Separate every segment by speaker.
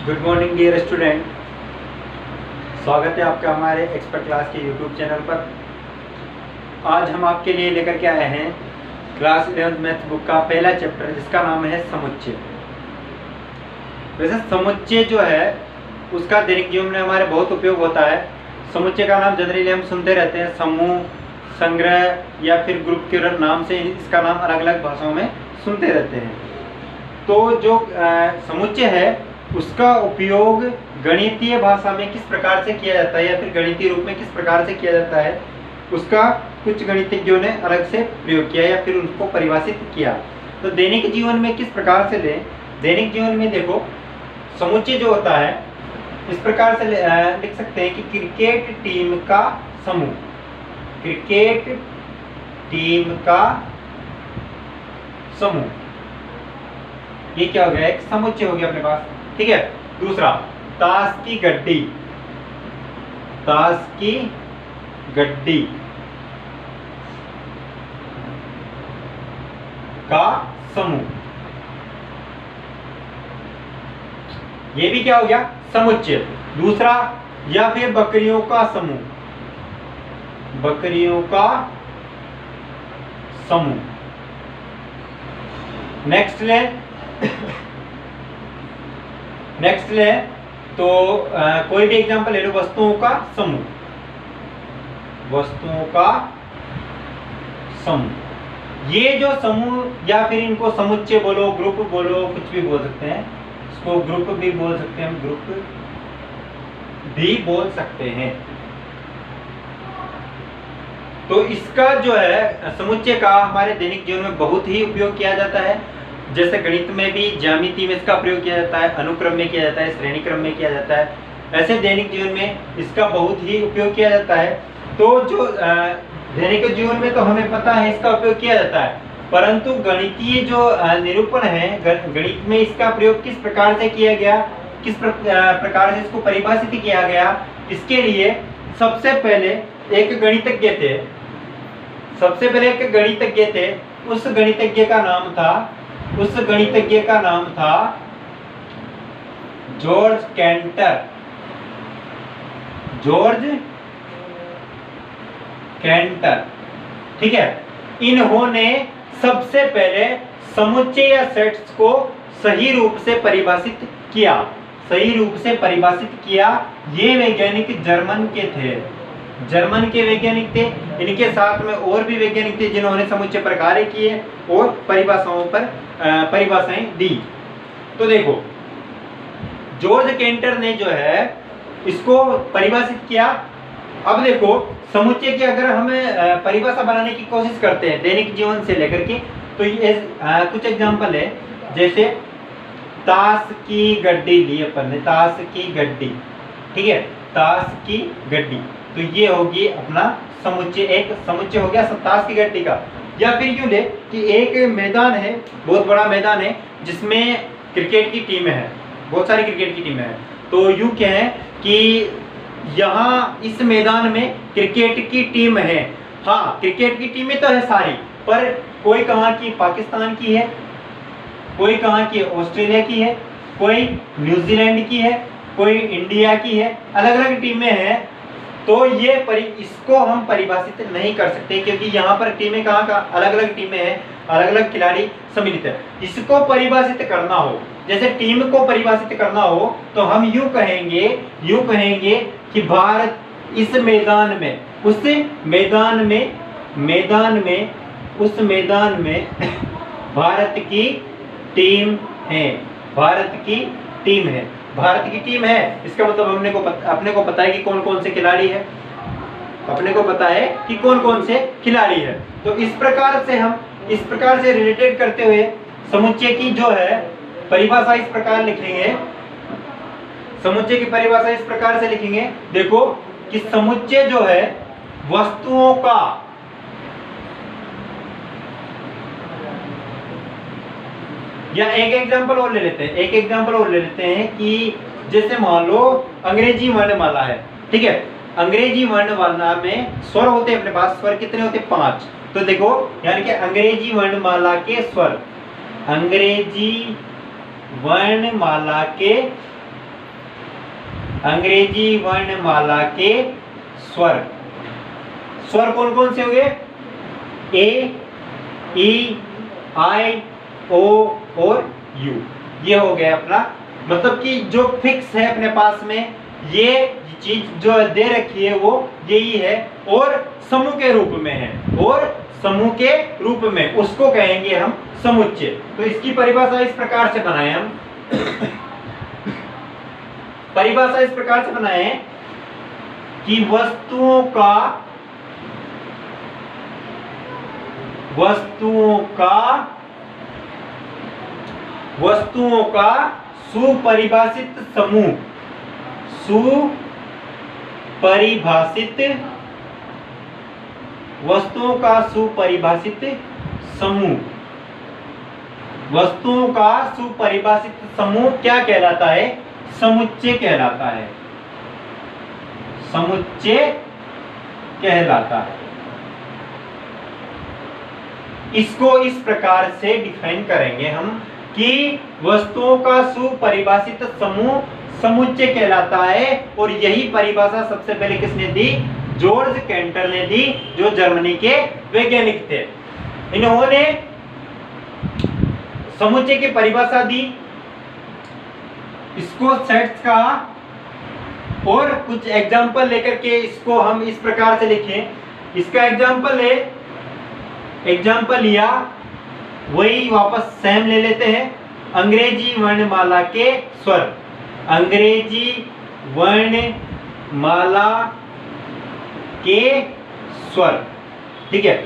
Speaker 1: Good morning dear student. स्वागत है आपका हमारे एक्सपर्ट क्लास के यूट्यूब चैनल पर। आज हम आपके लिए लेकर के आए हैं क्लास 11th मैथ बुक का पहला चैप्टर, जिसका नाम है समुच्चय। वैसे समुच्चय जो है उसका दैनिक जीवन में हमारे बहुत उपयोग होता है। समुच्चय का नाम जनरली हम सुनते रहते हैं, समूह, संग्रह या फिर ग्रुप के नाम से इसका नाम अलग अलग भाषाओं में सुनते रहते हैं। तो जो समुच्चय है उसका उपयोग गणितीय भाषा में किस प्रकार से किया जाता है या फिर गणितीय रूप में किस प्रकार से किया जाता है, उसका कुछ गणितज्ञों ने अलग से प्रयोग किया या फिर उसको परिभाषित किया। तो दैनिक जीवन में किस प्रकार से लें, दैनिक जीवन में देखो समुच्चय जो होता है इस प्रकार से लिख सकते हैं कि क्रिकेट टीम का समूह, क्रिकेट टीम का समूह, ये क्या हो गया, एक समुच्चय हो गया अपने पास। ठीक है। दूसरा, ताश की गड्डी, ताश की गड्डी का समूह, ये भी क्या हो गया, समुच्चय। दूसरा, या फिर बकरियों का समूह, बकरियों का समूह। नेक्स्ट ले नेक्स्ट ले तो कोई भी एग्जांपल ले लो, वस्तुओं का समूह, वस्तुओं का समूह। ये जो समूह या फिर इनको समुच्चय बोलो, ग्रुप बोलो, कुछ भी बोल सकते हैं, इसको ग्रुप भी बोल सकते हैं, ग्रुप भी बोल सकते हैं। तो इसका जो है समुच्चय का हमारे दैनिक जीवन में बहुत ही उपयोग किया जाता है। जैसे गणित में भी ज्यामिति में इसका प्रयोग किया जाता है, अनुक्रम में किया जाता है, श्रेणी क्रम में किया जाता है, ऐसे दैनिक जीवन में इसका बहुत ही उपयोग किया जाता है। तो जो दैनिक जीवन में तो हमें पता है इसका उपयोग किया जाता है, परंतु गणितीय जो निरूपण है, गणित में इसका प्रयोग किस प्रकार से किया गया, किस प्रकार से इसको परिभाषित किया गया, इसके लिए सबसे पहले एक गणितज्ञ थे, सबसे पहले एक गणितज्ञ थे। उस गणितज्ञ का नाम था, उस गणितज्ञ का नाम था जॉर्ज कैंटर, जॉर्ज कैंटर। ठीक है। इन्होंने सबसे पहले समुच्चय या सेट्स को सही रूप से परिभाषित किया, सही रूप से परिभाषित किया। ये वैज्ञानिक जर्मन के थे, जर्मन के वैज्ञानिक थे। इनके साथ में और भी वैज्ञानिक थे जिन्होंने समुच्चय पर कार्य किए और परिभाषाओं पर परिभाषाएं दी। तो देखो जॉर्ज केंटर ने जो है इसको परिभाषित किया। अब देखो समुच्चय की अगर हमें परिभाषा बनाने की कोशिश करते हैं दैनिक जीवन से लेकर के, तो ये कुछ एग्जांपल है। जैसे ताश की गड्डी ली अपन ने, ताश की गड्डी, ठीक है, ताश की गड्डी, तो ये होगी अपना समुच्चय, एक समुच्चय हो गया ताश की गड्डी का। या फिर यूं ले कि एक मैदान है, बहुत बड़ा मैदान है जिसमें क्रिकेट की टीमें हैं, बहुत सारी क्रिकेट की टीमें हैं। तो यूं क्या है कि यहाँ इस मैदान में क्रिकेट की टीम है। हाँ, क्रिकेट की टीमें तो है सारी, पर कोई कहाँ की, पाकिस्तान की है, कोई कहाँ की, ऑस्ट्रेलिया की है, कोई न्यूजीलैंड की है, कोई इंडिया की है, अलग अलग टीमें हैं। तो ये इसको हम परिभाषित नहीं कर सकते क्योंकि यहाँ पर टीमें कहाँ का, अलग अलग टीमें हैं, अलग अलग खिलाड़ी सम्मिलित है। इसको परिभाषित करना हो, जैसे टीम को परिभाषित करना हो, तो हम यूं कहेंगे कि भारत इस मैदान में, उस मैदान में भारत की टीम है, भारत की टीम है, भारत की टीम है। इसका मतलब अपने को पता है कि कौन कौन से खिलाड़ी है, अपने को पता है कि कौन कौन से खिलाड़ी है। तो इस प्रकार से हम इस प्रकार से रिलेटेड करते हुए समुच्चय की जो है परिभाषा इस प्रकार लिखेंगे, समुच्चय की परिभाषा इस प्रकार से लिखेंगे। देखो कि समुच्चय जो है वस्तुओं का, या एक एग्जांपल और ले लेते हैं, एक एग्जांपल और ले लेते हैं कि जैसे मान लो अंग्रेजी वर्णमाला है, ठीक है, अंग्रेजी वर्णमाला में स्वर होते हैं अपने पास, स्वर कितने होते हैं, 5। तो देखो यानी कि अंग्रेजी वर्णमाला के स्वर, अंग्रेजी वर्णमाला के अंग्रेजी वर्णमाला के स्वर। स्वर कौन कौन से हो गए? ए, ई, आई, ओ और यू। ये हो गया अपना, मतलब कि जो फिक्स है अपने पास में, ये चीज जो दे रखी है वो यही है, और समूह के रूप में है, और समूह के रूप में उसको कहेंगे हम समुच्चय। तो इसकी परिभाषा इस प्रकार से बनाए हम परिभाषा इस प्रकार से बनाए कि वस्तुओं का सुपरिभाषित समूह, वस्तुओं का सुपरिभाषित समूह क्या कहलाता है? समुच्चय कहलाता है। समुच्चय कहलाता है। इसको इस प्रकार से डिफाइन करेंगे हम कि वस्तुओं का सुपरिभाषित समूह समुच्चय कहलाता है। और यही परिभाषा सबसे पहले किसने दी? जॉर्ज कैंटर ने दी, जो जर्मनी के वैज्ञानिक थे। इन्होंने समुच्चय की परिभाषा दी, इसको सेट्स का, और कुछ एग्जाम्पल लेकर के इसको हम इस प्रकार से लिखें। इसका एग्जाम्पल है, एग्जाम्पल लिया, वही वापस सेम ले लेते हैं। अंग्रेजी वर्णमाला के स्वर, अंग्रेजी वर्णमाला के स्वर। ठीक है,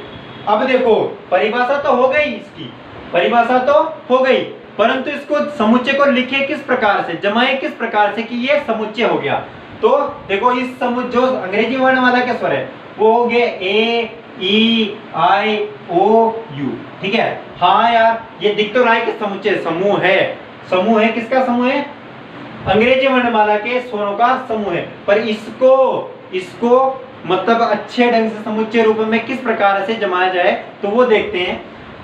Speaker 1: अब देखो परिभाषा तो हो गई, इसकी परिभाषा तो हो गई, परंतु इसको समुच्चय को लिखे किस प्रकार से, जमाए किस प्रकार से कि ये समुच्चय हो गया। तो देखो इस समुच्चय जो अंग्रेजी वर्णमाला के स्वर है वो हो गए ए, ई, आई, ओ, यू। ठीक है, हाँ यार ये दिख तो रहा है कि समुच्चय समूह है। समूह है, किसका समूह है? अंग्रेजी वर्णमाला के स्वरों का समूह है। पर इसको मतलब अच्छे ढंग से समुच्चय रूप में किस प्रकार से जमाया जाए, तो वो देखते हैं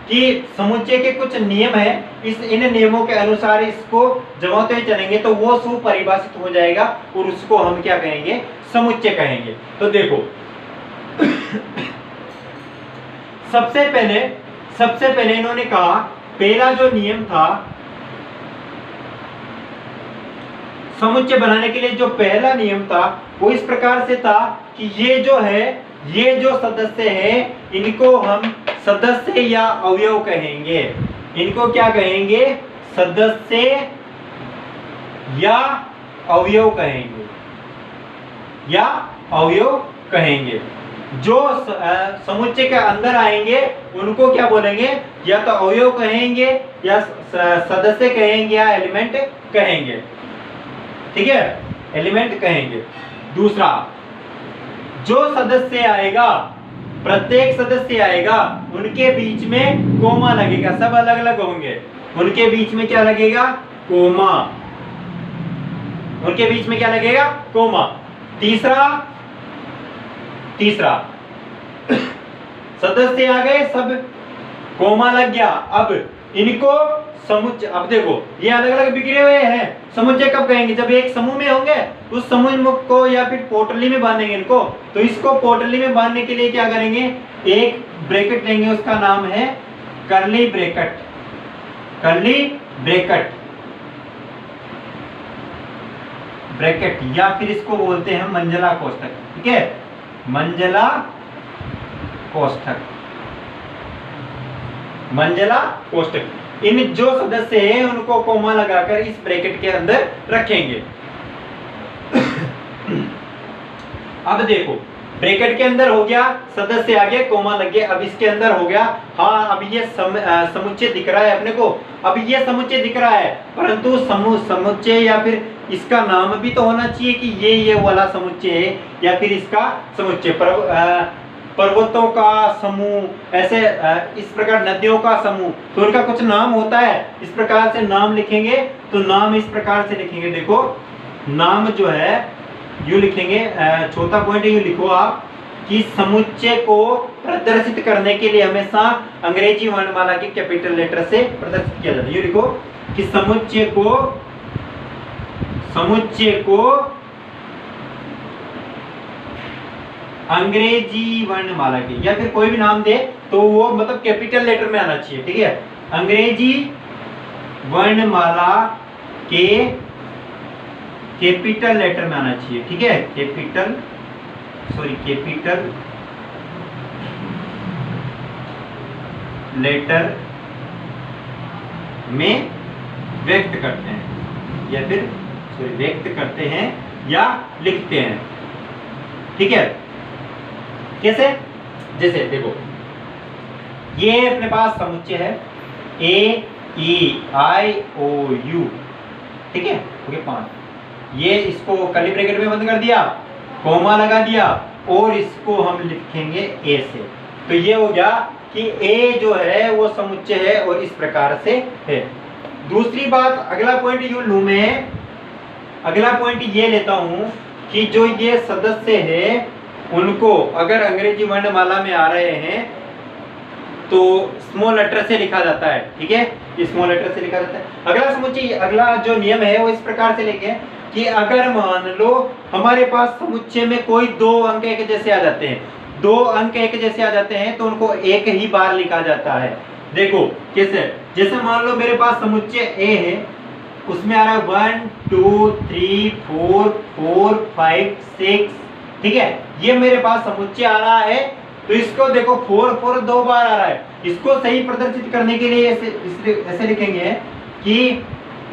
Speaker 1: कि समुच्चय के कुछ नियम है। इन नियमों के अनुसार इसको जमाते हुए चलेंगे तो वो सुपरिभाषित हो जाएगा, और उसको हम क्या कहेंगे? समुच्चय कहेंगे। तो देखो सबसे पहले इन्होंने कहा, पहला जो नियम था समुच्चय बनाने के लिए, जो पहला नियम था वो इस प्रकार से था कि ये जो सदस्य है इनको हम सदस्य या अवयव कहेंगे। इनको क्या कहेंगे? सदस्य या अवयव कहेंगे, या अवयव कहेंगे। जो समुच्चय के अंदर आएंगे उनको क्या बोलेंगे? या तो अवयव कहेंगे, या सदस्य कहेंगे, या एलिमेंट कहेंगे। ठीक है, एलिमेंट कहेंगे। दूसरा, जो सदस्य आएगा, प्रत्येक सदस्य आएगा, उनके बीच में कोमा लगेगा। सब अलग अलग होंगे, उनके बीच में क्या लगेगा? कोमा। उनके बीच में क्या लगेगा? कोमा। तीसरा सदस्य आ गए, सब कोमा लग गया। अब इनको समुच्चय, अब देखो ये अलग अलग बिखरे हुए हैं, समुच्चय कब कहेंगे? जब एक समूह में होंगे, उस समूह को या फिर पोटली में बांधेंगे इनको। तो इसको पोटली में बांधने के लिए क्या करेंगे? एक ब्रैकेट लेंगे, उसका नाम है कर्ली ब्रैकेट। कर्ली ब्रैकेट, या फिर इसको बोलते हैं मंजला कोष्ठक। ठीक है, मंजला कोष्ठक। इन जो सदस्य हैं उनको कोमा लगाकर इस ब्रैकेट के अंदर रखेंगे। अब देखो ब्रैकेट के अंदर हो गया, सदस्य आ गया, कोमा लग गया। अब इसके अंदर हो गया, हाँ अब ये समुच्चय दिख रहा है अपने को। अब ये समुच्चय दिख रहा है, परंतु समुच्चय या फिर इसका नाम भी तो होना चाहिए कि ये वाला समुच्चय है, या फिर इसका समुच्चय पर्वतों का समूह, ऐसे इस प्रकार नदियों का समूह, तो उनका कुछ नाम होता है। इस प्रकार से नाम लिखेंगे, तो नाम इस प्रकार से लिखेंगे। देखो नाम जो है यू लिखेंगे, चौथा पॉइंट यू लिखो आप कि समुच्चय को प्रदर्शित करने के लिए हमेशा अंग्रेजी वर्णमाला के कैपिटल लेटर से प्रदर्शित किया जाता है। यू लिखो कि समुच्चय को अंग्रेजी वर्णमाला के, या फिर कोई भी नाम दे तो वो मतलब कैपिटल लेटर में आना चाहिए, ठीक है। अंग्रेजी वर्णमाला के कैपिटल लेटर में आना चाहिए, ठीक है। कैपिटल लेटर में व्यक्त करते हैं, या फिर व्यक्त करते हैं या लिखते हैं, ठीक है। कैसे? जैसे देखो, ये अपने पास समुच्चय है ए ई आई ओ यू, ठीक है, ओके 5। ये इसको कर्ली ब्रैकेट में बंद कर दिया, कॉमा लगा दिया, और इसको हम लिखेंगे ए से। तो ये हो गया कि ए जो है वो समुच्चय है और इस प्रकार से है। दूसरी बात, अगला पॉइंट यू लूं मैं, अगला पॉइंट ये लेता हूं कि जो ये सदस्य है उनको अगर अंग्रेजी वर्णमाला में आ रहे हैं तो स्मॉल लेटर से लिखा जाता है, ठीक है, स्मॉल लेटर से लिखा जाता है। अगला समुच्चय, अगला जो नियम है वो इस प्रकार से लिखे कि अगर मान लो हमारे पास समुच्चय में कोई 2 अंक एक जैसे आ जाते हैं, 2 अंक एक जैसे आ जाते हैं तो उनको एक ही बार लिखा जाता है। देखो कैसे, जैसे मान लो मेरे पास समुच्चय ए है, उसमें आ रहा है 1 2 3 4 4 5 6, ठीक है। ये मेरे पास समुच्चय आ रहा है, तो इसको देखो 4 4 2 बार आ रहा है। इसको सही प्रदर्शित करने के लिए ऐसे लिखेंगे कि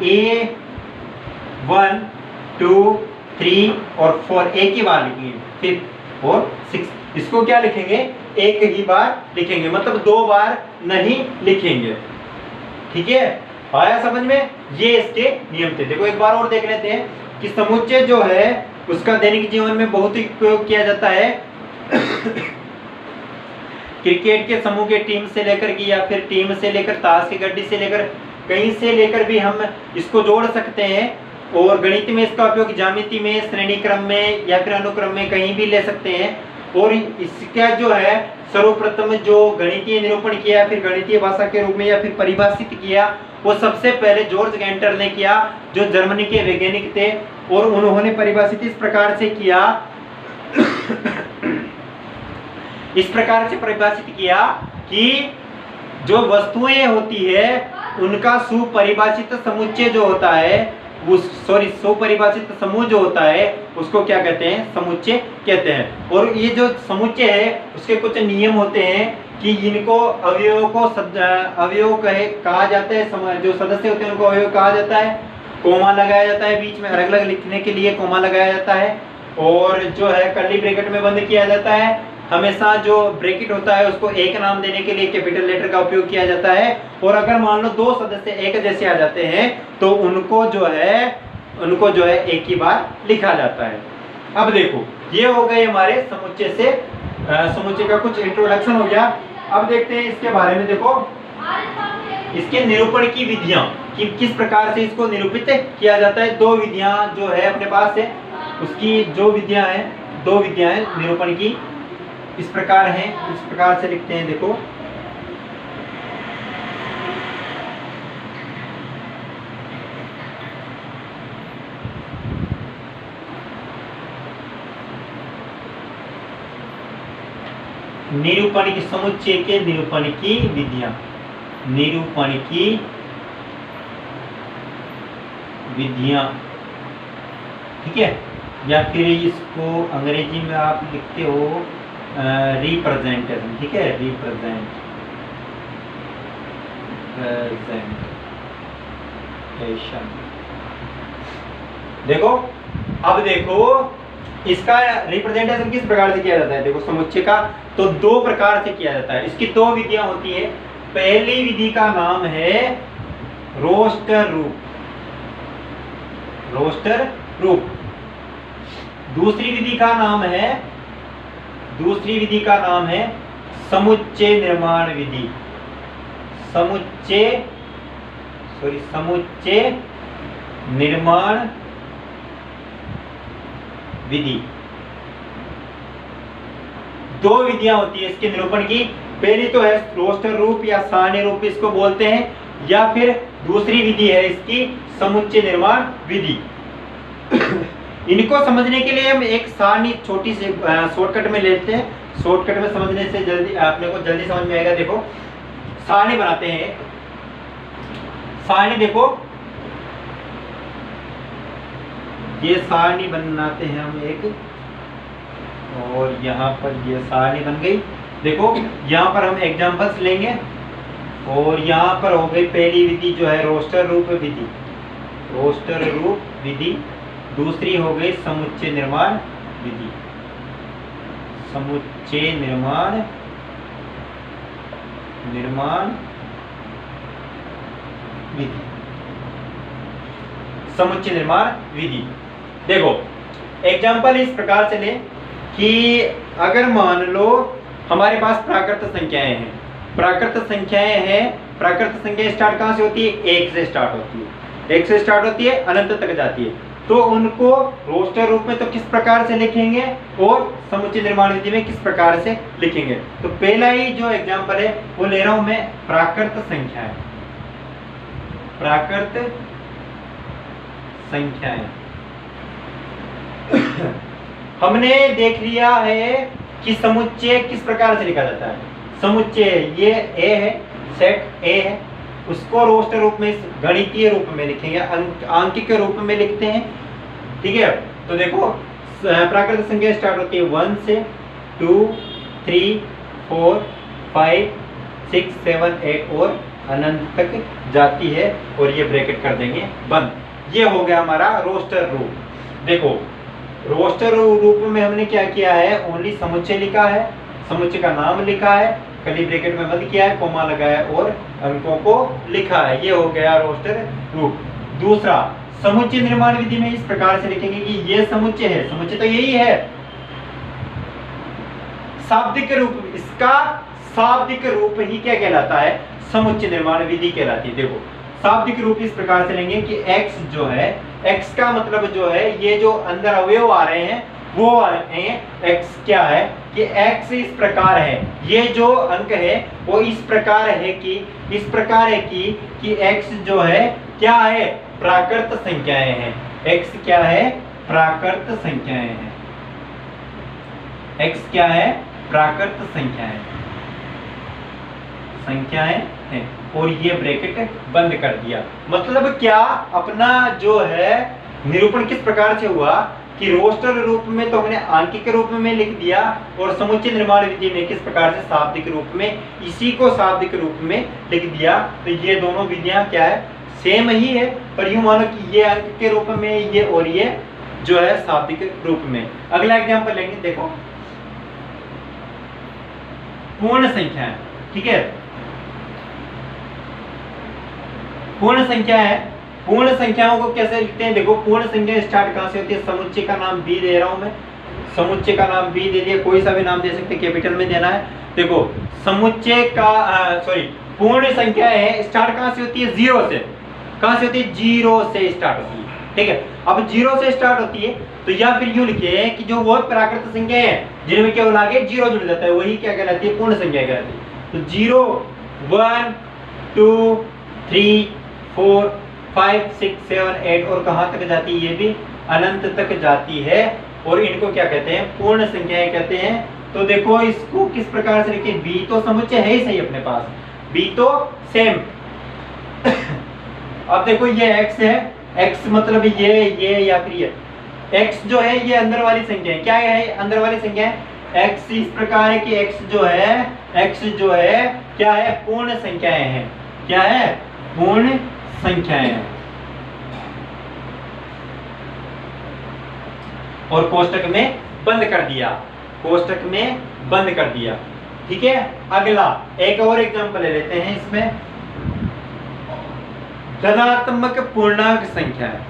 Speaker 1: ए 1 2 3 और 4 एक ही बार लिखेंगे, 5 और 6। इसको क्या लिखेंगे? एक ही बार लिखेंगे, मतलब 2 बार नहीं लिखेंगे, ठीक है। आया समझ में? ये इसके नियम थे। देखो एक बार और देख लेते हैं कि समुच्चय जो है उसका दैनिक जीवन में बहुत ही उपयोग किया जाता है। क्रिकेट के समूह के टीम से लेकर की, या फिर टीम से लेकर ताश की गड्डी से लेकर कहीं से लेकर भी हम इसको जोड़ सकते हैं। और गणित में इसका उपयोग ज्यामिति में, श्रेणी क्रम में या फिर अनुक्रम में कहीं भी ले सकते हैं। और इसका जो है सर्वप्रथम जो गणितीय निरूपण किया, फिर गणितीय भाषा के रूप में या फिर परिभाषित किया, वो सबसे पहले जॉर्ज गैंटर ने किया, जो जर्मनी के वैज्ञानिक थे। और उन्होंने परिभाषित इस प्रकार से किया इस प्रकार से परिभाषित किया कि जो वस्तुएं होती है उनका सुपरिभाषित समुच्चय जो होता है, सुपरिभाषित समूह जो होता है उसको क्या कहते हैं? समुच्चय कहते हैं। और ये जो समुच्चय है उसके कुछ नियम होते हैं कि इनको अवयवों को अवयव कहा जाता है, जो सदस्य होते हैं उनको अवयव कहा जाता है। कोमा लगाया जाता है बीच में, अलग अलग लिखने के लिए कोमा लगाया जाता है। और जो है कर्ली ब्रैकेट में बंद किया जाता है। हमेशा जो ब्रैकेट होता है उसको एक नाम देने के लिए कैपिटल लेटर का उपयोग किया जाता है। और अगर मान लो 2 सदस्य एक जैसे आ जाते हैं तो उनको जो है एक ही बार लिखा जाता है। अब देखो ये हो गए हमारे समुच्चय का कुछ इंट्रोडक्शन हो गया। अब देखते हैं इसके बारे में। देखो इसके निरूपण की विधियां कि किस प्रकार से इसको निरूपित किया जाता है। 2 विधियां जो है अपने पास है, उसकी जो विधियां हैं, 2 विधियां हैं निरूपण की, इस प्रकार हैं। इस प्रकार से लिखते हैं, देखो निरूपण की, समुच्चय के निरूपण की विधियां, निरूपण की विधियां, ठीक है। या फिर इसको अंग्रेजी में आप लिखते हो रिप्रेजेंटेशन, ठीक है, रिप्रेजेंटेशन। देखो अब देखो इसका रिप्रेजेंटेशन किस प्रकार से किया जाता है। देखो समुच्चय का तो 2 प्रकार से किया जाता है। इसकी 2 विधियां होती है। पहली विधि का नाम है रोस्टर रूप, रोस्टर रूप। दूसरी विधि का नाम है समुच्चय निर्माण विधि, समुच्चय निर्माण विधि। 2 विधियां होती है इसके निरूपण की। पहली तो है रोस्टर रूप या सारणी रूप इसको बोलते हैं, या फिर दूसरी विधि है इसकी समुच्चय निर्माण विधि। इनको समझने के लिए हम एक सारणी छोटी सी शॉर्टकट में लेते हैं, शॉर्टकट में समझने से जल्दी अपने को जल्दी समझ में आएगा। देखो सारणी बनाते हैं, सारणी देखो ये सारणी बनाते हैं हम एक, और यहाँ पर ये सारणी बन गई। देखो यहाँ पर हम एग्जांपल्स लेंगे, और यहाँ पर हो गई पहली विधि जो है रोस्टर रूप विधि, रोस्टर रूप विधि। दूसरी हो गई समुच्चय निर्माण विधि, समुच्चय निर्माण विधि, समुच्चय निर्माण विधि। देखो एग्जाम्पल इस प्रकार से लें कि अगर मान लो हमारे पास प्राकृत संख्याएं हैं, प्राकृत संख्याएं हैं, प्राकृत संख्या स्टार्ट कहां से होती है? 1 से स्टार्ट होती है, 1 से स्टार्ट होती है, अनंत तक जाती है। तो उनको रोस्टर रूप में तो किस प्रकार से लिखेंगे और समुच्चय निर्माण विधि में किस प्रकार से लिखेंगे? तो पहला ही जो एग्जांपल है वो ले रहा हूं मैं, प्राकृत संख्याएं, प्राकृत संख्याएं। हमने देख लिया है कि समुच्चय किस प्रकार से लिखा जाता है। समुच्चय ये ए है, सेट ए है, उसको रोस्टर रूप में, गणितीय रूप में लिखेंगे, आंकिक रूप में लिखते हैं, ठीक है। तो देखो प्राकृत संख्या स्टार्ट होती है 1 से, 2, 3, 4, 5, 6, 7, 8 और अनंत तक जाती है, और ये ब्रैकेट कर देंगे बंद। ये हो गया हमारा रोस्टर रूप। देखो रोस्टर रूप में हमने क्या किया है? ओनली समुच्चय लिखा है, समुच्चय का नाम लिखा है, कर्ली ब्रैकेट में बंद किया है, कोमा लगाया और अंकों को लिखा है। ये हो गया रोस्टर रूप। दूसरा समुच्चय निर्माण विधि में इस प्रकार से लिखेंगे कि ये समुच्चय है, समुच्चय तो यही है, शाब्दिक रूप, इसका शाब्दिक रूप ही क्या कहलाता है? समुच्चय निर्माण विधि कहलाती है। देखो शाब्दिक रूप इस प्रकार से लेंगे कि x जो है, x का मतलब जो है ये जो अंदर अवयव आ रहे हैं वो आ रहे हैं। x क्या है कि x इस प्रकार है, ये जो अंक है वो इस प्रकार है कि, इस प्रकार है कि x जो है क्या है? प्राकृत संख्याएं हैं। x क्या है? प्राकृत संख्याएं हैं। x क्या है? प्राकृत संख्याएं, संख्याएं हैं, और ये ब्रैकेट बंद कर दिया। मतलब क्या? अपना जो है निरूपण किस प्रकार से हुआ कि रोस्टर रूप में तो हमने आंकिक रूप में लिख दिया, और समुच्चय निर्माण विधि में किस प्रकार से? शाब्दिक रूप में, इसी को शाब्दिक रूप में लिख दिया। तो ये दोनों विधियां क्या है? सेम ही है, पर यूं मानो कि ये अंक के रूप में ये, और ये जो है शाब्दिक रूप में। अगला एग्जांपल लेंगे, देखो पूर्ण संख्या, ठीक है, पूर्ण संख्या है। पूर्ण संख्याओं को कैसे लिखते हैं? देखो पूर्ण संख्या स्टार्ट कहां से होती है? समुच्चय का नाम बी दे रहा हूं मैं, समुच्चय का नाम बी दे दिया, कोई सा भी नाम दे सकते, कैपिटल में देना है। देखो समुच्चय का पूर्ण संख्या है, स्टार्ट कहां से होती है? 0 से। कहां से होती है? 0 से स्टार्ट होती है, ठीक है। अब 0 से स्टार्ट होती है तो या फिर यूं लिखिए कि जो वो प्राकृत संख्या है जिनमें केवल आगे 0 जुड़ जाता है, वही क्या कहलाती है? पूर्ण संख्या कहलाती है। तो 0, 1, 2, 3, 4, 5, 6, 7, 8 और कहां तक जाती है? ये भी अनंत तक जाती है, और इनको क्या कहते हैं? पूर्ण संख्याएं कहते हैं। तो देखो इसको किस प्रकार से लिखें? बी तो समुच्चय है ही सही अपने पास, बी तो सेम। अब देखो ये x है, x मतलब ये या फिर ये x जो है ये अंदर वाली संख्या है। क्या है अंदर वाली संख्या है? x इस प्रकार है कि x जो है क्या है? पूर्ण संख्याएं हैं। क्या है? पूर्ण संख्याएं हैं। और कोष्टक में बंद कर दिया, कोष्टक में बंद कर दिया, ठीक है। अगला एक और एग्जांपल ले लेते हैं। इसमें धनात्मक पूर्णांक संख्या है,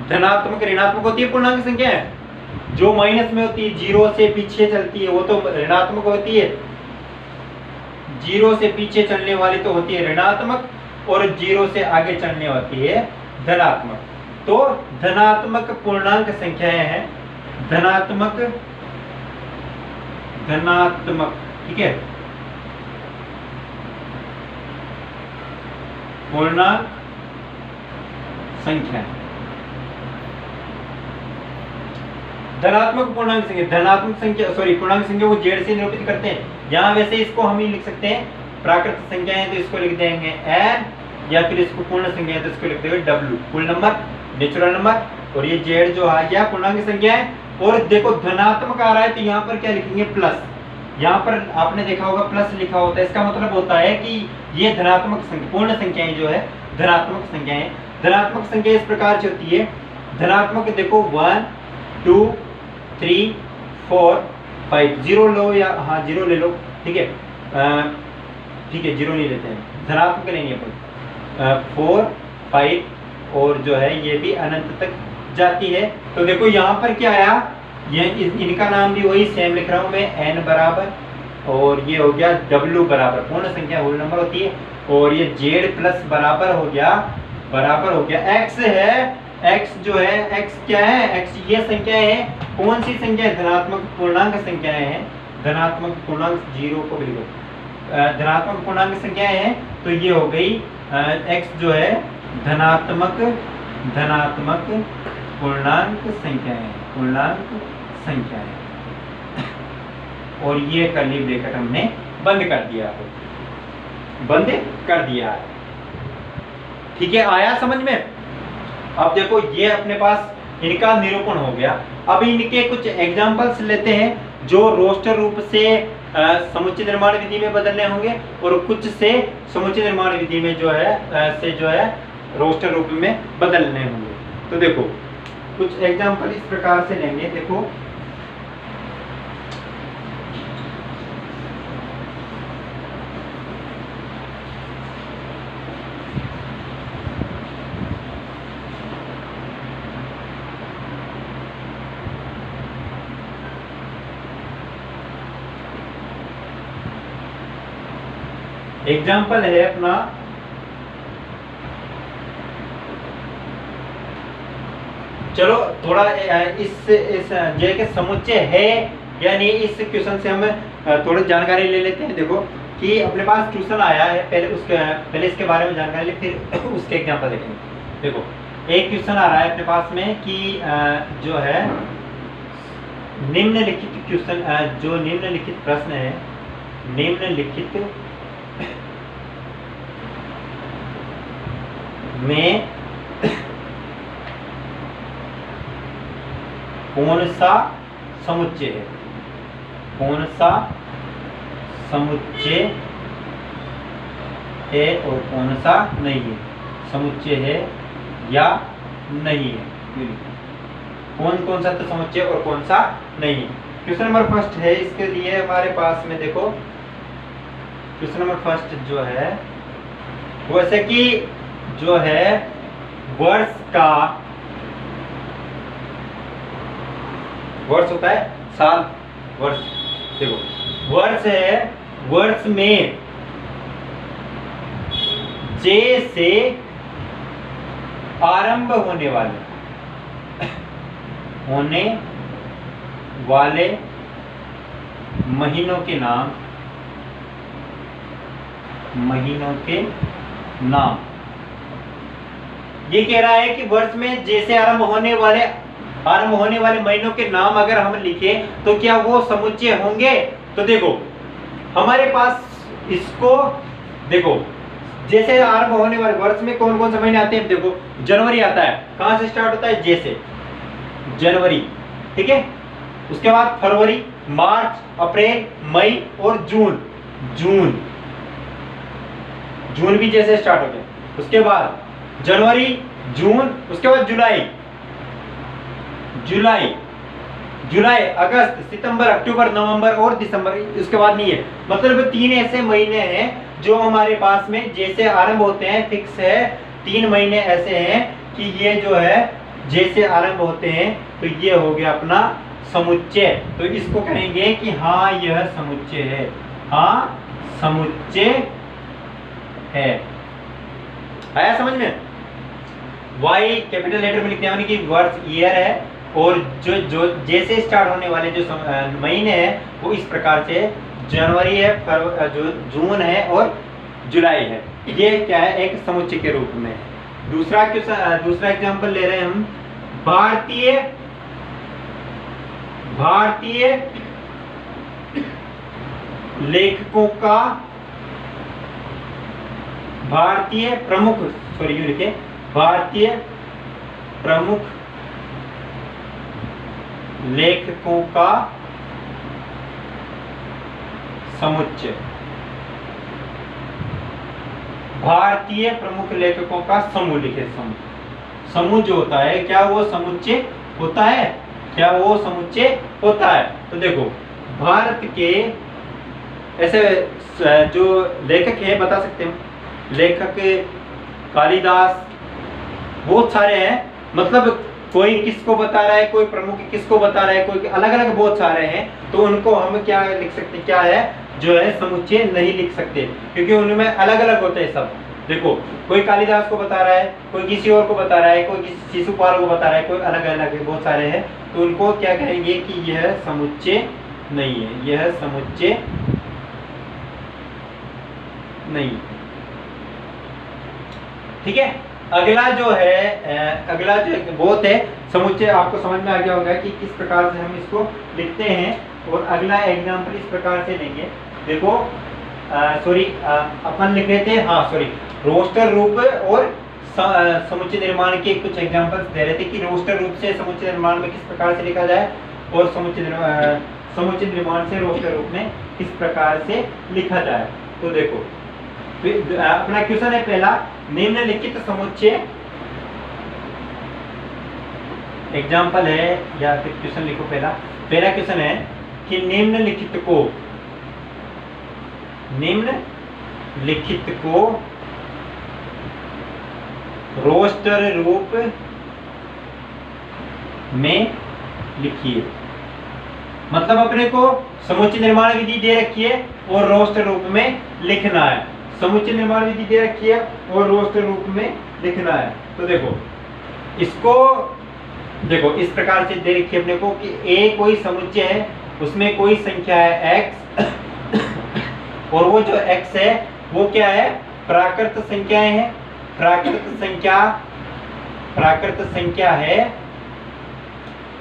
Speaker 1: धनात्मक ऋणात्मक होती है पूर्णांक संख्या है, जो माइनस में होती है, 0 से पीछे चलती है वो तो ऋणात्मक होती है, 0 से पीछे चलने वाली तो होती है ऋणात्मक, और 0 से आगे चलने होती है धनात्मक। तो धनात्मक पूर्णांक संख्याएं हैं, धनात्मक, ठीक है, पूर्णांक संख्या। धनात्मक पूर्णांक संख्या, धनात्मक संख्या सॉरी पूर्णांक संख्या को जेड से निरूपित करते हैं। यहाँ वैसे इसको हम ही लिख सकते हैं, प्राकृत संख्या है तो इसको लिख देंगे n, या फिर इसको पूर्ण संख्या है तो इसको लिख देंगे w, कुल नंबर, नेचुरल नंबर। और ये जेड जो आ गया पूर्णांक संख्या है। और देखो धनात्मक आ रहा है तो यहाँ पर क्या लिखेंगे, प्लस। यहाँ पर आपने देखा होगा प्लस लिखा होता है, इसका मतलब होता है कि ये धनात्मक संख्या, पूर्ण संख्याएं जो है धनात्मक संख्याएं। धनात्मक संख्या इस प्रकार से होती है, धनात्मक देखो 1 2 3 4 5, जीरो लो या हाँ जीरो ले लो, ठीक है, ठीक है जीरो नहीं लेते हैं, धनात्मक लेंगे अपन 4 5 और जो है ये भी अनंत तक जाती है। तो देखो यहाँ पर क्या आया, ये इनका नाम भी वही सेम लिख रहा हूँ मैं, n बराबर, और ये हो गया w बराबर, पूर्ण संख्या होल नंबर होती है, और ये z प्लस बराबर हो गया x है, x जो है x क्या है, x ये संख्या है, कौन सी संख्या है, धनात्मक पूर्णांक संख्याएं हैं, धनात्मक पूर्णांक जीरो को भी धनात्मक पूर्णांक संख्याएं हैं। तो ये हो गई x जो है धनात्मक पूर्णांक संख्याएं, और ये कर्ली ब्रैकेट हमने बंद कर दिया है, ठीक है, आया समझ में। अब देखो ये अपने पास इनका निरूपण हो गया। अब इनके कुछ एग्जांपल्स लेते हैं जो रोस्टर रूप से समुच्चय निर्माण विधि में बदलने होंगे, और कुछ से समुच्चय निर्माण विधि में जो है रोस्टर रूप में बदलने होंगे। तो देखो कुछ एग्जांपल इस प्रकार से लेंगे, देखो एग्जाम्पल है अपना चलो थोड़ा इस जे के समुच्चय है यानी इस क्वेश्चन से हम थोड़ी जानकारी ले लेते हैं। देखो कि अपने पास क्वेश्चन आया है, पहले इसके बारे में जानकारी ले, फिर उसके एग्जांपल देखेंगे। देखो एक क्वेश्चन आ रहा है अपने पास में कि जो है निम्नलिखित क्वेश्चन, जो निम्नलिखित प्रश्न है, निम्नलिखित में कौन सा समुच्चय है, कौन सा समुच्चय है और कौन सा नहीं है, समुच्चय है या नहीं है, कौन कौन सा तो समुच्चय और कौन सा नहीं है। क्वेश्चन नंबर फर्स्ट है, इसके लिए हमारे पास में देखो क्वेश्चन नंबर फर्स्ट जो है वैसे कि जो है वर्ष का, वर्ष होता है साल, वर्ष, देखो वर्ष है, वर्ष में जे से आरंभ होने वाले महीनों के नाम, ये कह रहा है कि वर्ष में जैसे आरंभ होने वाले महीनों के नाम अगर हम लिखे तो क्या वो समुच्चय होंगे। तो देखो हमारे पास इसको देखो जैसे आरंभ होने वाले वर्ष में कौन कौन से महीने आते हैं। देखो जनवरी आता है, कहां से स्टार्ट होता है, जैसे जनवरी, ठीक है। उसके बाद फरवरी, मार्च, अप्रैल, मई और जून, जून भी जैसे स्टार्ट होते हैं। उसके बाद जनवरी, जून, उसके बाद जुलाई, अगस्त, सितंबर, अक्टूबर, नवंबर और दिसंबर, उसके बाद नहीं है। मतलब 3 ऐसे महीने हैं जो हमारे पास में जैसे आरंभ होते हैं, फिक्स है। 3 महीने ऐसे हैं कि ये जो है जैसे आरंभ होते हैं, तो ये हो गया अपना समुच्चय। तो इसको कहेंगे कि हाँ यह समुच्चय है, हाँ समुच्चय है। आया समझ में। वाई कैपिटल लेटर में लिखते हैं कि वर्ष ईयर है, और जो जैसे स्टार्ट होने वाले जो महीने हैं वो इस प्रकार से जनवरी है, जून है और जुलाई है। ये क्या है, एक समुच्चय के रूप में। दूसरा एग्जांपल ले रहे हैं हम, भारतीय लेखकों का भारतीय प्रमुख लेखकों का समुच्चय। भारतीय प्रमुख लेखकों का समूह लिखे। समूह जो होता है, क्या वो समुच्चय होता है? क्या वो समुच्चय होता है? तो देखो, भारत के ऐसे जो लेखक है बता सकते हैं, लेखक कालिदास, बहुत सारे हैं। मतलब कोई किसको बता रहा है, कोई प्रमुख किसको बता रहा है, कोई अलग अलग बहुत सारे हैं। तो उनको हम क्या लिख सकते, क्या है जो है समुच्चय नहीं लिख सकते, क्योंकि उनमें अलग अलग होते हैं सब। देखो, कोई कालिदास को बता रहा है, कोई किसी और को बता रहा है, कोई किसी शिशुपाल को बता रहा है, कोई अलग अलग बहुत सारे हैं। तो उनको क्या कहेंगे कि यह समुच्चय नहीं है, यह समुच्चय नहीं। ठीक है। अगला जो बहुत है समुच्चय, आपको समझ में आ गया होगा कि किस प्रकार से हम इसको लिखते हैं। और अगला एग्जांपल इस प्रकार से लेंगे। देखो, अपन लिख रहे थे, रोस्टर रूप और समुच्चय निर्माण के कुछ एग्जांपल्स दे रहे थे कि रोस्टर रूप से समुच्चय निर्माण में किस प्रकार से लिखा जाए, और समुच्चय निर्माण से रोस्टर रूप में किस प्रकार से लिखा जाए। तो देखो, अपना क्वेश्चन है पहला, निम्नलिखित समुच्चय, एग्जाम्पल है या फिर क्वेश्चन लिखो। पहला क्वेश्चन है कि निम्नलिखित को रोस्टर रूप में लिखिए। मतलब अपने को समुच्चय निर्माण विधि दे रखी है और रोस्टर रूप में लिखना है। समुच्चय निर्माण विधि दे रखी है और रोस्टर रूप में लिखना है। तो देखो, इसको देखो इस प्रकार से दे रखी है अपने को कि ए कोई समुच्चय है, उसमें कोई संख्या है x, और वो जो x है वो क्या है, प्राकृत संख्याएं हैं। प्राकृत संख्या है,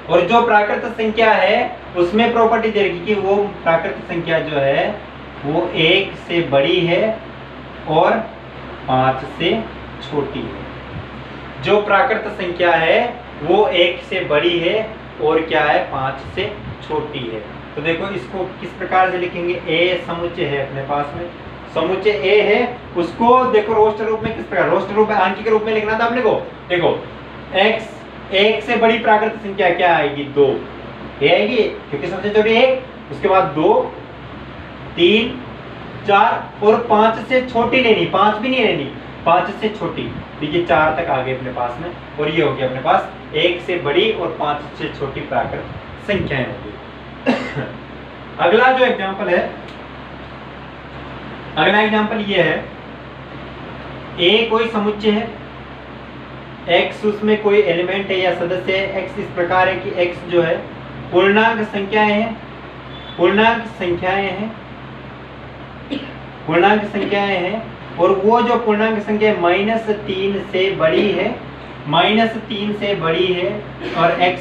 Speaker 1: और जो प्राकृत संख्या है उसमें प्रॉपर्टी दे रखी कि वो प्राकृत संख्या जो है वो 1 से बड़ी है और 5 से छोटी है। जो प्राकृत संख्या है वो 1 से बड़ी है और क्या है, 5 से छोटी है। तो देखो, इसको किस प्रकार से लिखेंगे, ए समुच्चय है अपने पास में, समुच्चय ए है, उसको देखो रोस्टर रूप में किस प्रकार, रोस्टर रूप में आंकिक रूप में लिखना था अपने को। देखो, x 1 से बड़ी प्राकृत संख्या क्या आएगी, 2 ये आएगी, क्योंकि सबसे छोटी 1, उसके बाद 2, 3, 4 और 5 से छोटी लेनी, 5 भी नहीं लेनी, 5 से छोटी। देखिए 4 तक आ गए अपने पास में, और ये हो गया अपने पास 1 से बड़ी और 5 से छोटी प्राकृत संख्याएं होगी। अगला जो एग्जांपल है, अगला एग्जांपल ये है, ए कोई समुच्चय है, x उसमें कोई एलिमेंट है या सदस्य है। x इस प्रकार है कि x जो है पूर्णांक संख्याएं हैं, पूर्णांक संख्याएं हैं, और वो जो पूर्णांक संख्या -3 से बड़ी है, -3 से बड़ी है, और x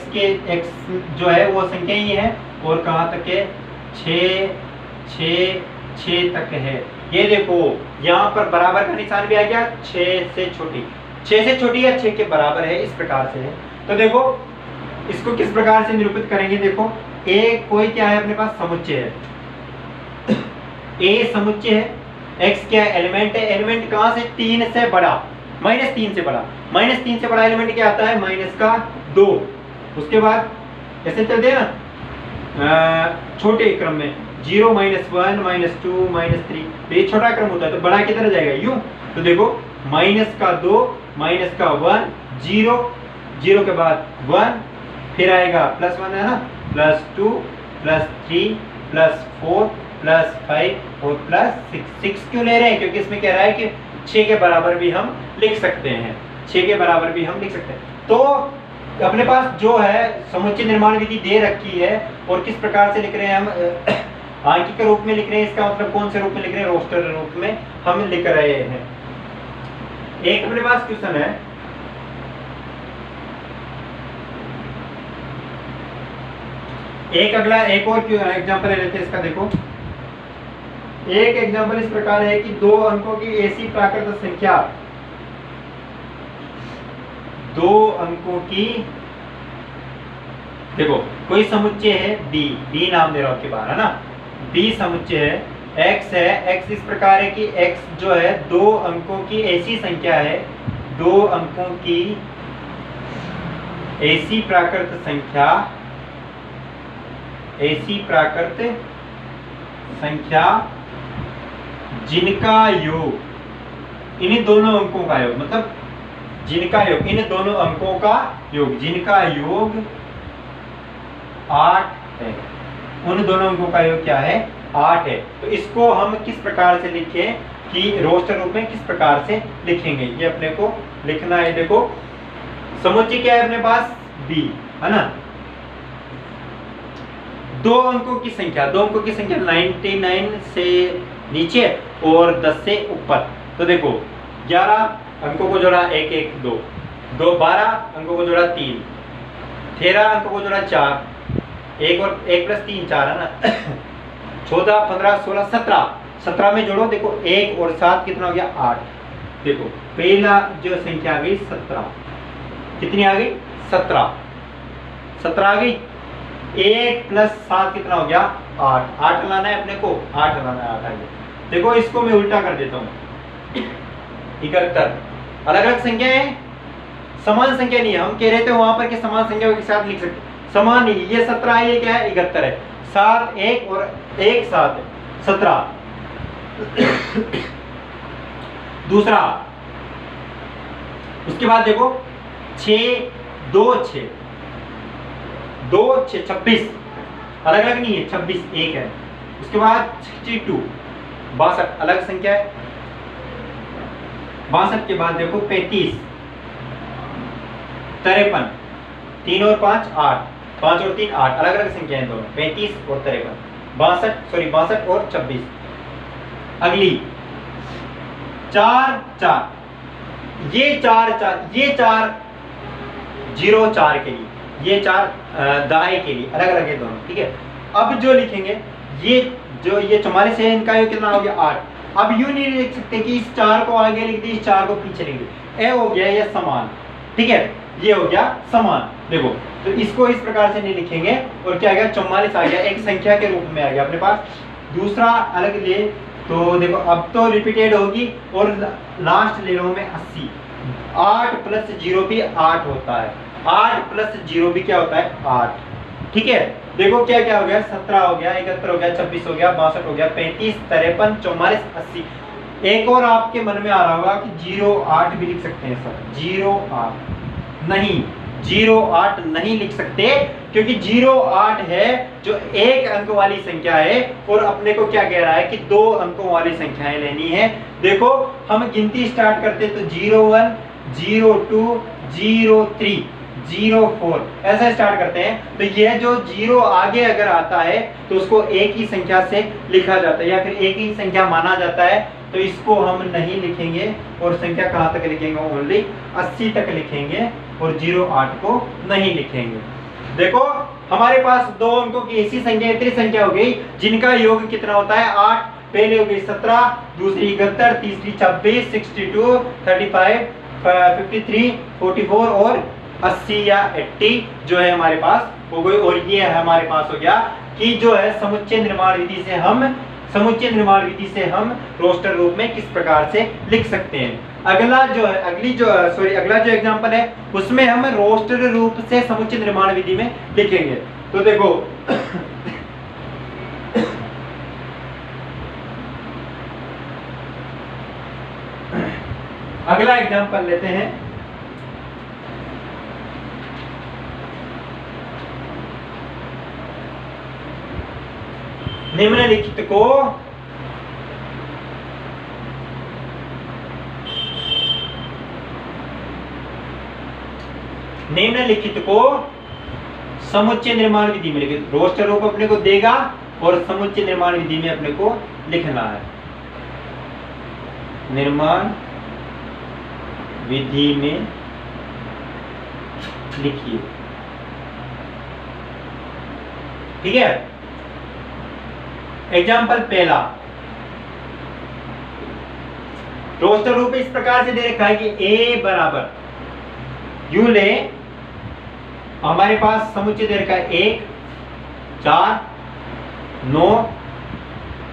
Speaker 1: जो है वो संख्या ही है, और कहाँ तक है, 6 तक है। ये देखो यहाँ पर बराबर का निशान भी आ गया, 6 से छोटी या 6 के बराबर है, इस प्रकार से है। तो देखो, इसको किस प्रकार से निरूपित करेंगे। देखो, ए कोई क्या है अपने पास, समुच्चय है, ए समुच्चय है, x क्या एलिमेंट है, एलिमेंट कहाँ से, 3 से बड़ा, -3 से बड़ा, -3 से बड़ा एलिमेंट क्या आता है, -2। उसके बाद ऐसे चलते हैं ना छोटे क्रम में, 0, -1, -2, -3, ये छोटा क्रम होता है, तो बड़ा किधर जाएगा, यूं। तो देखो, -2, -1, 0 के बाद 1, फिर आएगा +1 है ना, +2, +3, +4, +5 और +6 क्यों ले रहे हैं, क्योंकि इसमें कह रहा है कि 6 के बराबर भी हम लिख सकते हैं, 6 के बराबर भी हम लिख सकते हैं। तो अपने पास जो है समुच्चय निर्माण विधि दे रखी है, और किस प्रकार से लिख रहे हैं हम, आंकिक रूप में लिख रहे हैं, इसका मतलब कौन से रूप में लिख रहे हैं, रोस्टर रूप में हम लिख रहे हैं। एक अपने पास क्वेश्चन है, एक और एग्जांपल ले लेते हैं इसका। देखो एक एग्जांपल इस प्रकार है कि दो अंकों की ऐसी प्राकृत संख्या, दो अंकों की, देखो कोई समुच्चय है बी नाम दे रहा हूं के बाहर, है ना, बी समुच्चय है, x है, x इस प्रकार है कि x जो है दो अंकों की ऐसी संख्या है, दो अंकों की ऐसी प्राकृत संख्या, ऐसी प्राकृत संख्या जिनका योग, इन्हीं दोनों अंकों का योग, मतलब जिनका योग, इन दोनों अंकों का योग, जिनका योग 8 है, उन दोनों अंकों का योग क्या है, 8 है। तो इसको हम किस प्रकार से लिखें कि रोस्टर रूप में किस प्रकार से लिखेंगे, ये अपने को लिखना है। देखो समुच्चय क्या है अपने पास, b, है ना, दो अंकों की संख्या, दो अंकों की संख्या 99 से नीचे और 10 से ऊपर। तो देखो 11 अंकों को जोड़ा 1 1 2, 12 अंकों को जोड़ा 3, 13 अंकों को जोड़ा 4, 1 और 1 + 3 4 है ना 14 15 16 17 में जोड़ो, देखो 1 और 7 कितना हो गया, 8। देखो पहला जो संख्या आ गई 17, कितनी आ गई, 17 आ गई। 1 + 7 कितना हो गया, 8 लाना है अपने को, 8 लाना है, 8 आ गया। देखो इसको मैं उल्टा कर देता हूँ, 71 अलग अलग संख्या है, समान संख्या नहीं है। हम कह रहे थे वहां पर कि समान संख्या के साथ लिख सकते, समान नहीं, ये 17 है, ये क्या है, 71 है, 7 1 और 1 7 17। दूसरा, उसके बाद देखो 6 2 6 2 6 26 अलग अलग नहीं है, 26 1 है। उसके बाद 62 62 अलग संख्या है। 62 के बाद देखो 35 53 3 और 5 8 5 और 3 8 अलग अलग संख्या है दोनों, 35 और 53 62 और 26। अगली 4 4, ये 4 0 4 के लिए, ये 4 दाएं के लिए, अलग अलग है दोनों, ठीक है। अब जो लिखेंगे ये जो ये 44 है, इनका ये कितना हो गया, 8। अब यूं नहीं लिख सकते कि इस 4 को आगे लिख दी, इस 4 को पीछे लिख दी, ए हो गया ये समान, ठीक है, ये हो गया समान। देखो तो इसको इस प्रकार से नहीं लिखेंगे, और क्या आ गया, 44 आ गया, एक संख्या के रूप में आ गया अपने पास। दूसरा अलग ले तो देखो अब तो रिपीटेड होगी, और लास्ट ले रहा हूं मैं 80। 8 + 0 भी 8 होता है, 8 + 0 भी क्या होता है, 8, ठीक है। देखो क्या क्या हो गया, 17 हो गया, 71 हो गया, 26 हो गया, 62 हो गया, 35 53 44 80। एक और आपके मन में आ रहा होगा कि 08 भी लिख सकते हैं सर, 08 नहीं, 08 नहीं लिख सकते, क्योंकि 08 है जो एक अंक वाली संख्या है, और अपने को क्या कह रहा है कि दो अंकों वाली संख्याएं लेनी है। देखो हम गिनती स्टार्ट करते तो 01 02 03 04 ऐसा स्टार्ट करते हैं, तो यह जो 0 आगे अगर आता है तो उसको एक ही संख्या से लिखा जाता है, या फिर एक ही संख्या माना जाता है, तो इसको हम नहीं लिखेंगे, और संख्या कहां तक लिखेंगे, ओनली 80 तक लिखेंगे, और 08 को नहीं लिखेंगे। देखो हमारे पास दो अंकों की ऐसी संख्या, इतनी संख्या हो गई जिनका योग कितना होता है, 8। पहले हो गई 17, दूसरी 71, तीसरी 26, 62 35 53 44 और 80 या 80 जो है हमारे पास हो गई। और ये हमारे पास हो गया कि जो है समुच्चय निर्माण विधि से हम रोस्टर रूप में किस प्रकार से लिख सकते हैं। अगला जो एग्जांपल है उसमें हम रोस्टर रूप से समुच्चय निर्माण विधि में लिखेंगे। तो देखो अगला एग्जांपल लेते हैं। निम्नलिखित को समुच्चय निर्माण विधि में लिखे, रोस्टर रूप अपने को देगा और समुच्चय निर्माण विधि में अपने को लिखना है। निर्माण विधि में लिखिए, ठीक है। एग्जाम्पल पहला, रोस्टर रूप इस प्रकार से दे रखा है कि a बराबर, यू ले, हमारे पास समुच्चय दे रखा है 1 4 9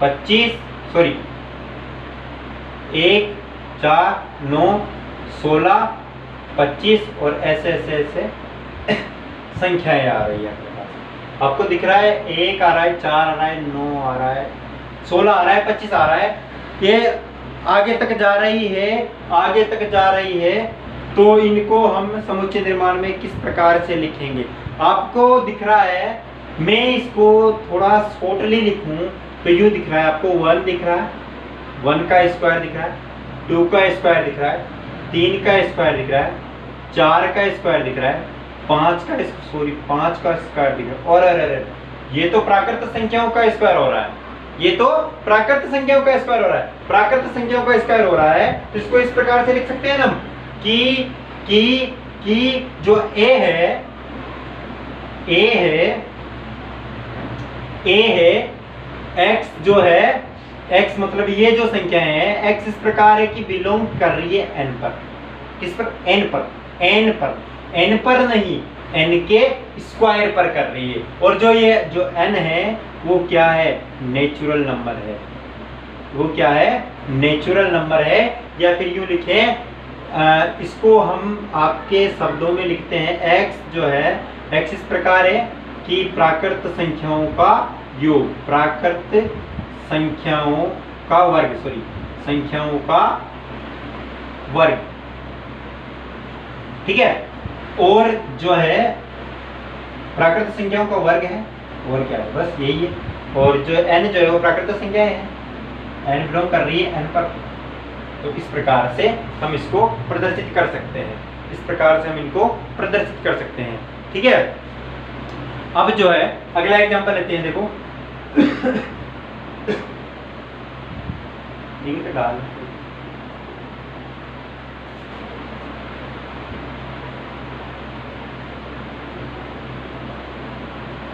Speaker 1: 25 सॉरी 1 4 9 16 25 और ऐसे ऐसे ऐसे संख्याएं आ रही है आपके पास। आपको दिख रहा है 1 आ रहा है, 4 आ रहा है, 9 आ रहा है, 16 आ रहा है, 25 आ रहा है, ये आगे तक जा रही है, आगे तक जा रही है। तो इनको हम समुच्चय निर्माण में किस प्रकार से लिखेंगे? आपको दिख रहा है, मैं इसको थोड़ा शॉर्टली लिखूं तो यूं दिख रहा है, आपको 1 दिख रहा है, 1 का स्क्वायर दिख रहा है, 2 का स्क्वायर दिख रहा है, 3 का स्क्वायर दिख रहा है, 4 का स्क्वायर दिख रहा है, 5 का स्क्वायर दिख रहा है, और अरे ये तो प्राकृत संख्याओं का स्क्वायर हो रहा है, ये तो प्राकृत संख्याओं का स्क्वायर हो रहा है, प्राकृत संख्याओं का स्क्वायर हो रहा है। तो इसको इस प्रकार से लिख सकते हैं हम कि जो a है x जो है, x मतलब ये जो संख्याएं हैं, x इस प्रकार है कि बिलोंग कर रही है n पर। किस पर? n पर नहीं, n के स्क्वायर पर कर रही है। और जो n है वो क्या है? नेचुरल नंबर है। वो क्या है? नेचुरल नंबर है। या फिर यूं लिखें, इसको हम आपके शब्दों में लिखते हैं, x जो है, x इस प्रकार है कि प्राकृत संख्याओं का योग, प्राकृत संख्याओं का वर्ग, संख्याओं का वर्ग, ठीक है। और जो है प्राकृत संख्याओं का वर्ग है, और क्या है? बस यही है। और जो n जो है वो प्राकृत संख्या है, n बिलोंग कर रही है n पर। तो इस प्रकार से हम इसको प्रदर्शित कर सकते हैं, इस प्रकार से हम इनको प्रदर्शित कर सकते हैं, ठीक है। अब जो है अगला एग्जांपल लेते हैं, देखो डाल,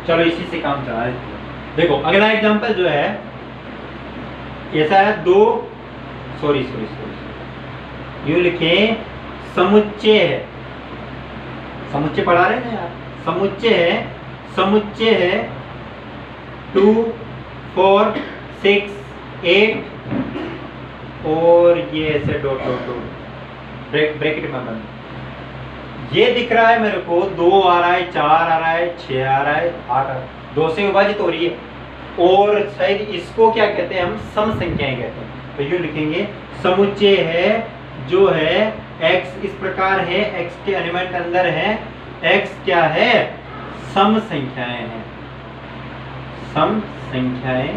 Speaker 1: चलो इसी से काम चला है। देखो अगला एग्जांपल जो है ऐसा है, यूं लिखें, समुच्चय है, समुच्चय पढ़ा रहे हैं यार, समुच्चय है 2 4 6 8 और ये ऐसे डॉट डॉट डॉट ब्रैकेट में बंद। ये दिख रहा है मेरे को, 2 आ रहा है, 4 आ रहा है, 6 आ रहा है, 8 आ रहा है, 2 से विभाजित हो रही है। और शायद इसको क्या कहते हैं? हम सम संख्याएं कहते हैं। तो यूं लिखेंगे, समुच्चय है जो है x इस प्रकार है, x के एलिमेंट अंदर है, x क्या है? सम संख्याएं हैं, सम संख्याएं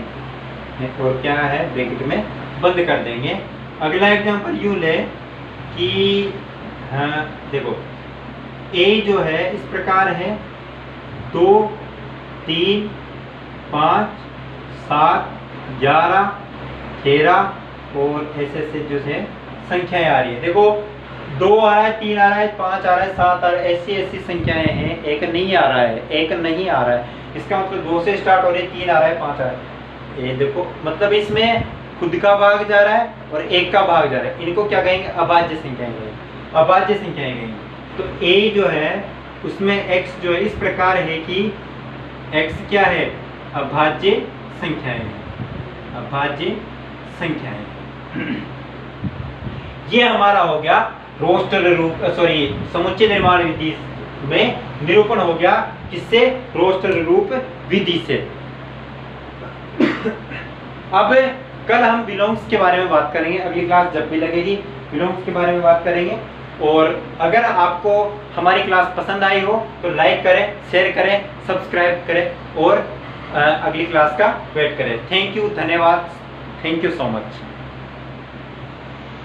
Speaker 1: हैं। और क्या है? ब्रैकेट में बंद कर देंगे। अगला एग्जांपल यूं ले कि हाँ, देखो a जो है इस प्रकार है, 2 3 5 7 11 13 और ऐसे ऐसे जो है संख्याएं आ रही है। देखो 2 आ रहा है, 3 आ रहा है, 5 आ रहा है, 7 आ रहा है, ऐसी ऐसी संख्याएं हैं। एक नहीं आ रहा है, एक नहीं आ रहा है, इसका मतलब 2 से स्टार्ट हो रही है, 3 आ रहा है, 5 आ रहा है। ये देखो, मतलब इसमें खुद का भाग जा रहा है और एक का भाग जा रहा है। इनको क्या कहेंगे? अभाज्य संख्याएं कहेंगे, अभाज्य संख्याएं कहेंगे। तो a जो है उसमें x जो है इस प्रकार है कि x क्या है? अभाज्य संख्याएं हैं, अभाज्य संख्याएं। ये हमारा हो गया रोस्टर रूप, समुच्चय निर्माण विधि में निरूपण हो गया। किससे? रोस्टर रूप विधि से। अब कल हम बिलोंग्स के बारे में बात करेंगे, अगली क्लास जब भी लगेगी बिलोंग्स के बारे में बात करेंगे। और अगर आपको हमारी क्लास पसंद आई हो तो लाइक करें, शेयर करें, सब्सक्राइब करें और अगली क्लास का वेट करें। थैंक यू, धन्यवाद, थैंक यू सो मच।